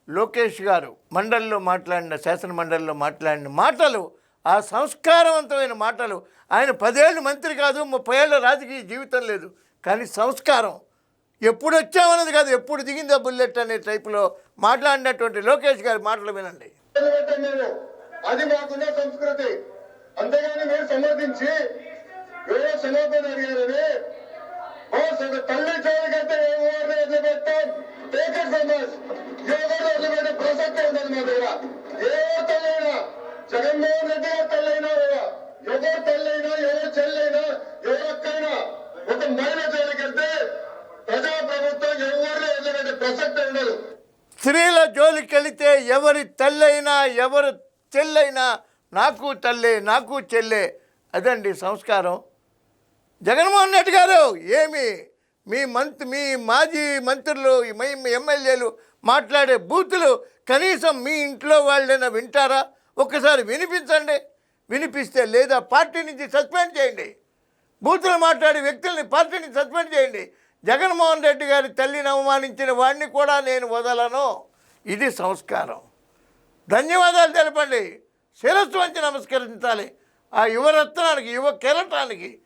లోకేష్ గారు మండలిలో మాట్లాడిన శాసన మండలిలో మాట్లాడిన మాటలు ఆ సంస్కారవంతమైన మాటలు. ఆయన 10 ఏళ్ళు మంత్రి కాదు, 30 ఏళ్ళ రాజకీయ జీవితం లేదు, కానీ సంస్కారం ఎప్పుడు వచ్చామన్నది కాదు, ఎప్పుడు దిగిందా బుల్లెట్ అనే టైపులో మాట్లాడినటువంటి లోకేష్ గారి మాటలు వినండి. అది మాకున్న సంస్కృతి. అంతేగాని మీరు సమర్థించి ఎవరో క్షమాపణ అడిగారని తల్లి చోరుకంటే వదిలిపెట్టాం టేకర్ సమాజ్ ఎవరు వదిలిపెట్టే ప్రసక్తి ఉండదు మా దగ్గర. ఏ తల్లైనా జగన్మోహన్ రెడ్డి గారు తల్లైనా ఎవరు తల్లైనా ఎవరు చెల్లైనా ఎవరు అక్కైనా ఒక మహిళ జోలికెళ్తే ప్రజాప్రభుత్వం ఎవరిని వదిలిపెట్టే ప్రసక్తి ఉండదు. స్త్రీల జోలికి వెళితే ఎవరి తల్లైనా ఎవరు చెల్లైనా నాకు తల్లే నాకు చెల్లే. అదండి సంస్కారం. జగన్మోహన్ రెడ్డి గారు ఏమి మీ మాజీ మంత్రులు మీ ఎమ్మెల్యేలు మాట్లాడే బూతులు కనీసం మీ ఇంట్లో వాళ్ళైనా వింటారా? ఒక్కసారి వినిపించండి. వినిపిస్తే లేదా పార్టీ నుంచి సస్పెండ్ చేయండి. బూతులు మాట్లాడే వ్యక్తుల్ని పార్టీ నుంచి సస్పెండ్ చేయండి. జగన్మోహన్ రెడ్డి గారి తల్లిని అవమానించిన వాడిని కూడా నేను వదలను. ఇది సంస్కారం. ధన్యవాదాలు తెలపండి. శిరస్సు వంచి నమస్కరించాలి ఆ యువరత్నానికి, యువ కెరటానికి.